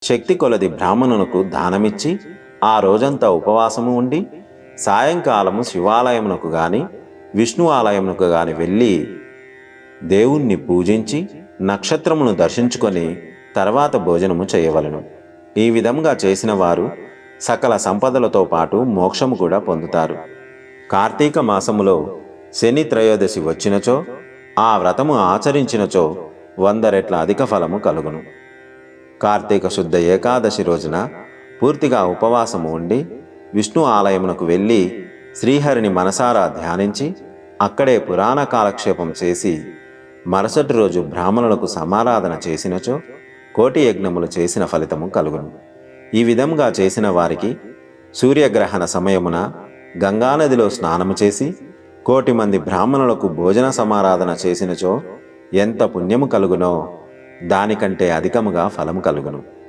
శక్తి కొలది బ్రాహ్మణునకు దానమిచ్చి ఆ రోజంతా ఉపవాసము ఉండి సాయంకాలము శివాలయమునకు గాని విష్ణు ఆలయమునకు గాని వెళ్ళి దేవుణ్ణి పూజించి నక్షత్రమును దర్శించుకొని తర్వాత భోజనము చేయవలెను. ఈ విధంగా చేసిన వారు సకల సంపదలతో పాటు మోక్షము కూడా పొందుతారు. కార్తీక మాసములో శని త్రయోదశి వచ్చినచో ఆ వ్రతము ఆచరించినచో 100 రెట్ల అధిక ఫలము కలుగును. కార్తీక శుద్ధ ఏకాదశి రోజున పూర్తిగా ఉపవాసము ఉండి విష్ణు ఆలయమునకు వెళ్ళి శ్రీహరిని మనసారా ధ్యానించి అక్కడే పురాణ కాలక్షేపం చేసి మరుసటి రోజు బ్రాహ్మణులకు సమారాధన చేసినచో 1,000,000 యజ్ఞములు చేసిన ఫలితము కలుగును. ఈ విధంగా చేసిన వారికి సూర్యగ్రహణ సమయమున గంగానదిలో స్నానము చేసి 1,000,000 మంది బ్రాహ్మణులకు భోజన సమారాధన చేసినచో ఎంత పుణ్యము కలుగునో దానికంటే అధికముగా ఫలము కలుగును.